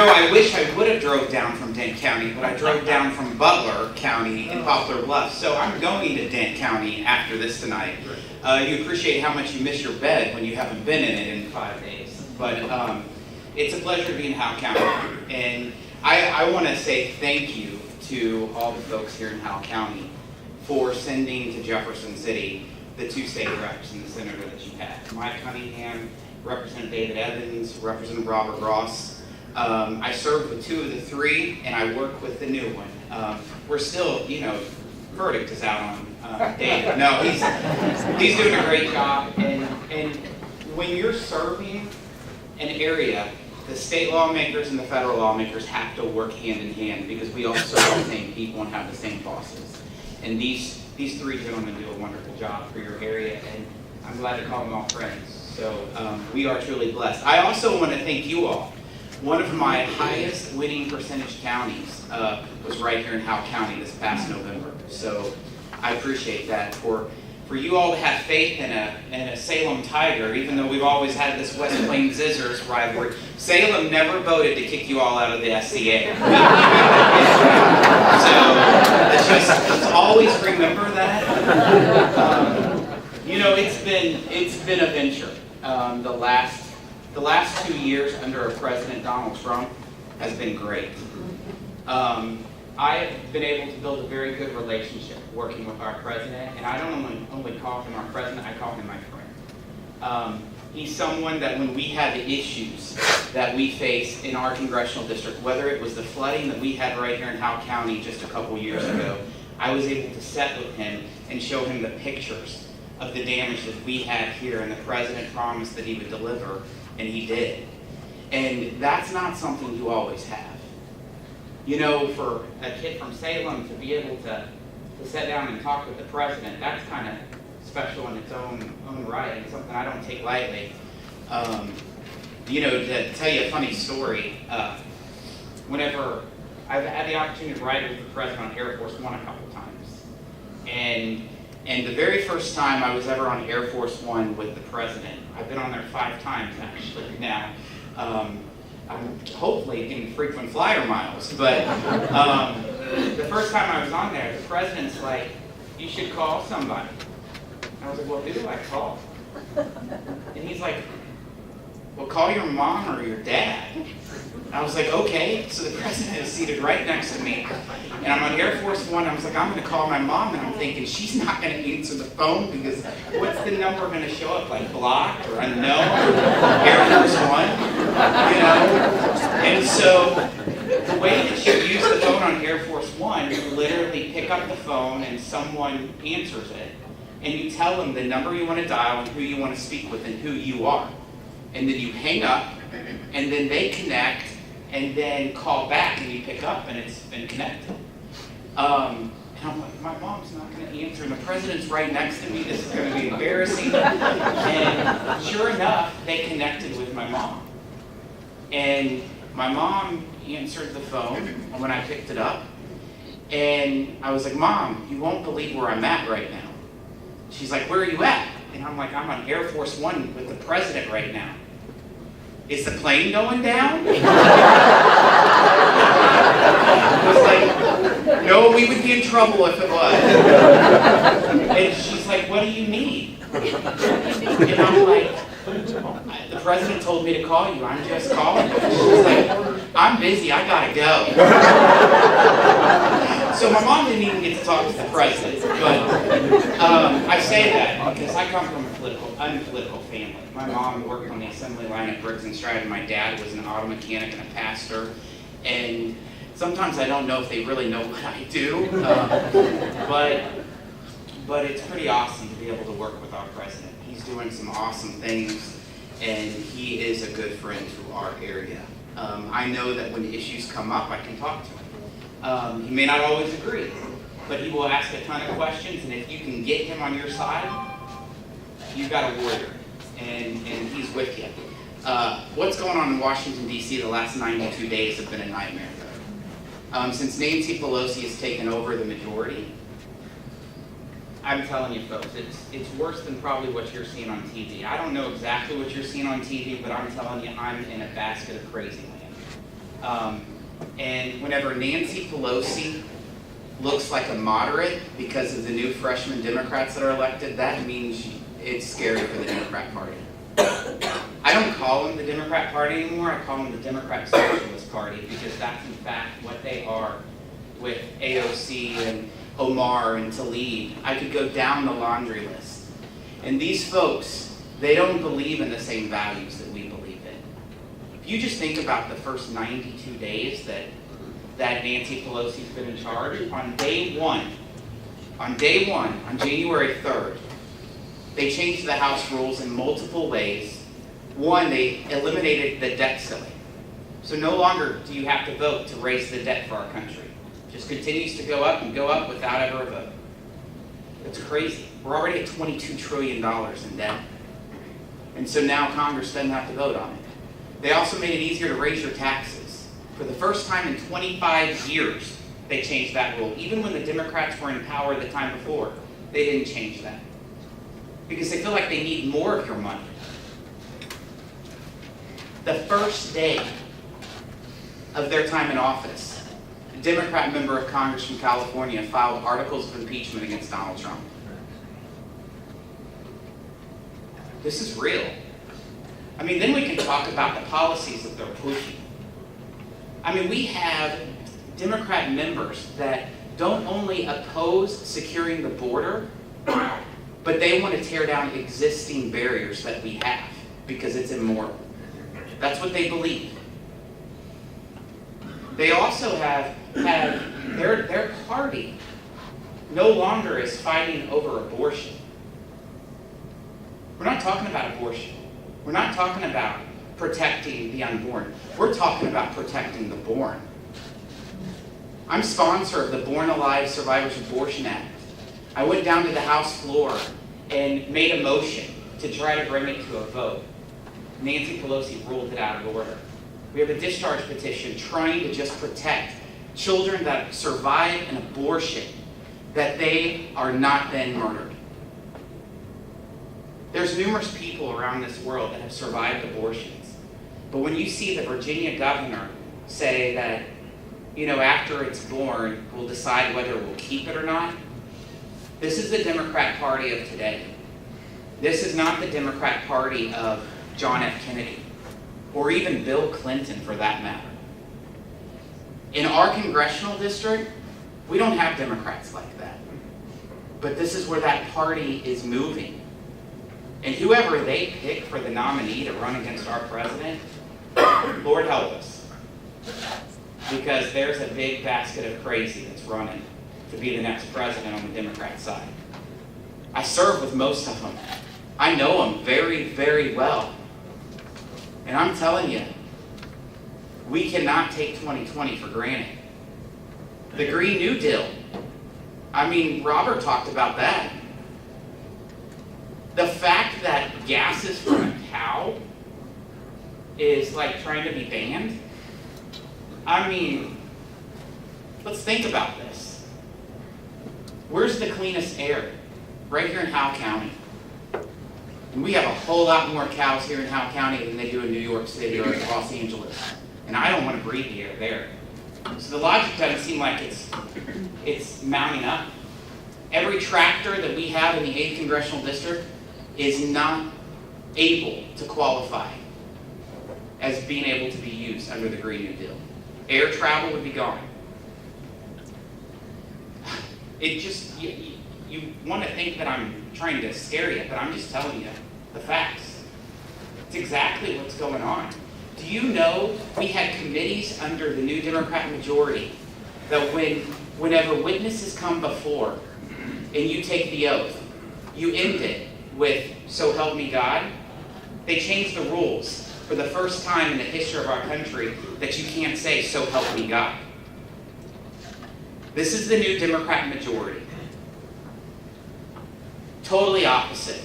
I wish I would have drove down from Dent County, but I drove down from Butler County in Poplar Bluff. So I'm going to Dent County after this tonight. You appreciate how much you miss your bed when you haven't been in it in 5 days. But it's a pleasure to be in Howell County. And I want to say thank you to all the folks here in Howell County for sending to Jefferson City the 2 state reps and the senator that you had. Mike Cunningham, Representative David Evans, Representative Robert Ross. I served with 2 of the 3, and I work with the new one. We're still, verdict is out on David. No, he's doing a great job. And when you're serving an area, the state lawmakers and the federal lawmakers have to work hand in hand because we all serve the same people and have the same bosses. And these 3 gentlemen do a wonderful job for your area, and I'm glad to call them all friends. So we are truly blessed. I also want to thank you all. One of my highest winning percentage counties was right here in Howell County this past November. So I appreciate that. For you all to have faith in a Salem Tiger, even though we've always had this West Plains Scissors rivalry, Salem never voted to kick you all out of the SCA. So just always remember that. It's been a venture. The last 2 years under President Donald Trump has been great. I've been able to build a very good relationship working with our president, and I don't only call him our president, I call him my friend. He's someone that when we had the issues that we faced in our congressional district, whether it was the flooding that we had right here in Howell County just a couple years ago, I was able to sit with him and show him the pictures of the damage that we had here, and the president promised that he would deliver, and he did. And that's not something you always have. For a kid from Salem to be able to sit down and talk with the president, that's kind of special in its own right, and something I don't take lightly. To tell you a funny story, whenever I've had the opportunity to ride with the president on Air Force One a couple times, and the very first time I was ever on Air Force One with the president, I've been on there 5 times actually now. I'm hopefully getting frequent flyer miles, but the first time I was on there, the president's like, "You should call somebody." I was like, "Well, who do I call?" And he's like, "Well, call your mom or your dad." I was like, "Okay." So the president is seated right next to me, and I'm on Air Force One. I was like, "I'm going to call my mom," and I'm thinking she's not going to answer the phone because what's the number going to show up, like blocked or unknown? Air Force One, And so the way that you use the phone on Air Force One, you literally pick up the phone and someone answers it, and you tell them the number you want to dial and who you want to speak with and who you are, and then you hang up, and then they connect. And then call back and you pick up and it's been connected. And I'm like, my mom's not going to answer and the president's right next to me. This is going to be embarrassing. And sure enough, they connected with my mom. And my mom answered the phone when I picked it up. And I was like, "Mom, you won't believe where I'm at right now." She's like, "Where are you at?" And I'm like, "I'm on Air Force One with the president right now." "Is the plane going down?" I was like, "No, we would be in trouble if it was." And she's like, "What do you need?" And I'm like, "The president told me to call you. I'm just calling you." She's like, "I'm busy. I gotta go." So my mom didn't even get to talk to the president. But I say that because I come from a unpolitical family. My mom worked on the assembly line at Briggs and Stratton. My dad was an auto mechanic and a pastor. And sometimes I don't know if they really know what I do. But it's pretty awesome to be able to work with our president. He's doing some awesome things, and he is a good friend to our area. I know that when issues come up, I can talk to him. He may not always agree, but he will ask a ton of questions, and if you can get him on your side, you've got a warrior, and he's with you. What's going on in Washington, D.C. the last 92 days have been a nightmare. Since Nancy Pelosi has taken over the majority, I'm telling you folks, it's worse than probably what you're seeing on TV. I don't know exactly what you're seeing on TV, but I'm telling you, I'm in a basket of crazy land. And whenever Nancy Pelosi looks like a moderate because of the new freshman Democrats that are elected, that means it's scary for the Democrat Party. I don't call them the Democrat Party anymore. I call them the Democrat Socialist Party, because that's in fact what they are with AOC and Omar and Tlaib. I could go down the laundry list. And these folks, they don't believe in the same values that we believe in. If you just think about the first 92 days that Nancy Pelosi's been in charge, on day one, on January 3rd, they changed the House rules in multiple ways. One, they eliminated the debt ceiling. So no longer do you have to vote to raise the debt for our country. It just continues to go up and go up without ever a vote. It's crazy. We're already at $22 trillion in debt. And so now Congress doesn't have to vote on it. They also made it easier to raise your taxes. For the first time in 25 years, they changed that rule. Even when the Democrats were in power the time before, they didn't change that, because they feel like they need more of your money. The first day of their time in office, a Democrat member of Congress from California filed articles of impeachment against Donald Trump. This is real. I mean, then we can talk about the policies that they're pushing. I mean, we have Democrat members that don't only oppose securing the border, but they want to tear down existing barriers that we have because it's immoral. That's what they believe. They also have their party no longer is fighting over abortion. We're not talking about abortion. We're not talking about protecting the unborn. We're talking about protecting the born. I'm sponsor of the Born Alive Survivors Abortion Act. I went down to the House floor and made a motion to try to bring it to a vote. Nancy Pelosi ruled it out of order. We have a discharge petition trying to just protect children that survive an abortion, that they are not then murdered. There's numerous people around this world that have survived abortions. But when you see the Virginia governor say that, after it's born, we'll decide whether we'll keep it or not, this is the Democrat Party of today. This is not the Democrat Party of John F. Kennedy, or even Bill Clinton for that matter. In our congressional district, we don't have Democrats like that. But this is where that party is moving. And whoever they pick for the nominee to run against our president, Lord help us. Because there's a big basket of crazy that's running to be the next president on the Democrat side. I serve with most of them. I know them very, very well. And I'm telling you, we cannot take 2020 for granted. The Green New Deal. Robert talked about that. The fact that gases from a cow is like trying to be banned. Let's think about this. Where's the cleanest air? Right here in Howell County. And we have a whole lot more cows here in Howell County than they do in New York City or Los Angeles. And I don't want to breathe the air there. So the logic doesn't seem like it's mounting up. Every tractor that we have in the 8th Congressional District is not able to qualify as being able to be used under the Green New Deal. Air travel would be gone. You want to think that I'm trying to scare you, but I'm just telling you the facts. It's exactly what's going on. Do you know we had committees under the new Democrat majority that whenever witnesses come before and you take the oath, you end it with, "So help me God"? They changed the rules for the first time in the history of our country that you can't say, "So help me God." This is the new Democrat majority. Totally opposite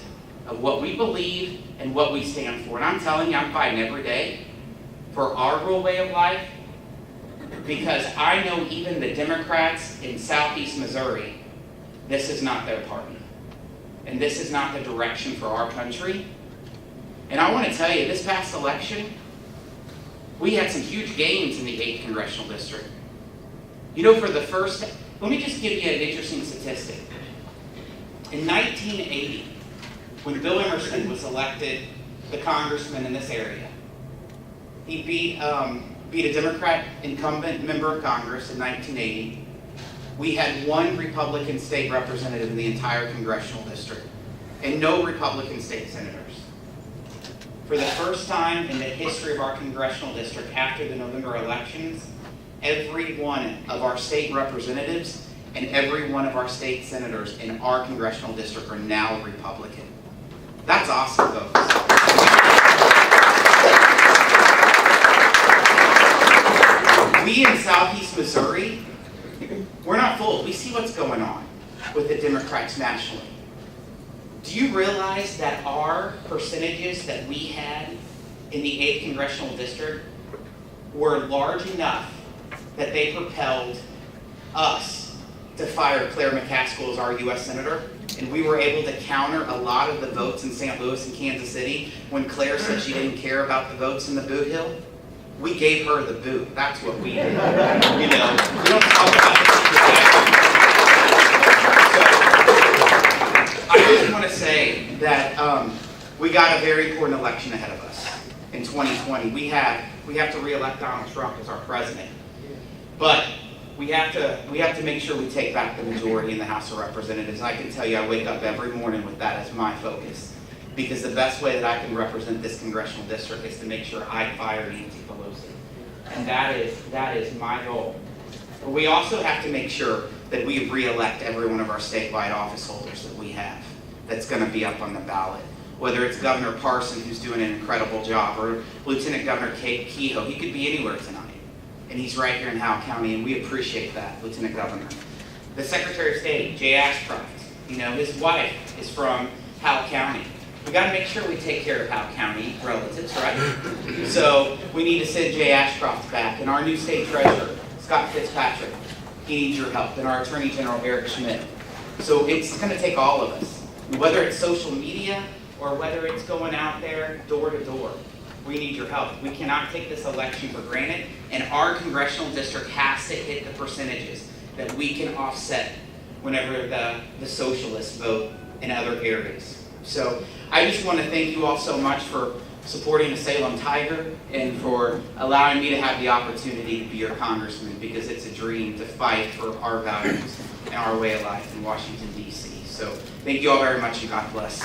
of what we believe and what we stand for. And I'm telling you, I'm fighting every day for our rural way of life, because I know even the Democrats in Southeast Missouri, this is not their party. And this is not the direction for our country. And I want to tell you, this past election, we had some huge gains in the 8th Congressional District. You know, let me just give you an interesting statistic. In 1980, when Bill Emerson was elected the congressman in this area, he beat a Democrat incumbent member of Congress in 1980. We had one Republican state representative in the entire congressional district, and no Republican state senators. For the first time in the history of our congressional district after the November elections, every one of our state representatives and every one of our state senators in our congressional district are now Republican. That's awesome, folks. We in Southeast Missouri, we're not fooled. We see what's going on with the Democrats nationally. Do you realize that our percentages that we had in the 8th Congressional District were large enough that they propelled us to fire Claire McCaskill as our U.S. Senator? And we were able to counter a lot of the votes in St. Louis and Kansas City when Claire said she didn't care about the votes in the boot hill. We gave her the boot. That's what we did. You know, we don't talk about the secret weapons. So, I just want to say that we got a very important election ahead of us in 2020. We have to re-elect Donald Trump as our president, but we have to make sure we take back the majority in the House of Representatives. I can tell you, I wake up every morning with that as my focus, because the best way that I can represent this congressional district is to make sure I fire Nancy Pelosi, and that is my goal. But we also have to make sure that we re-elect every one of our statewide office holders that we have that's going to be up on the ballot. Whether it's Governor Parson, who's doing an incredible job, or Lieutenant Governor Kehoe. He could be anywhere tonight, and he's right here in Howell County, and we appreciate that, Lieutenant Governor. The Secretary of State, Jay Ashcroft, you know, his wife is from Howell County. We got to make sure we take care of Howell County relatives, right? So we need to send Jay Ashcroft back, and our new state treasurer, Scott Fitzpatrick, he needs your help, and our Attorney General, Eric Schmidt. So it's going to take all of us, whether it's social media or whether it's going out there door to door. We need your help. We cannot take this election for granted, and our congressional district has to hit the percentages that we can offset whenever the socialists vote in other areas. So I just want to thank you all so much for supporting the Salem Tiger and for allowing me to have the opportunity to be your congressman, because it's a dream to fight for our values and our way of life in Washington, D.C. So thank you all very much, and God bless.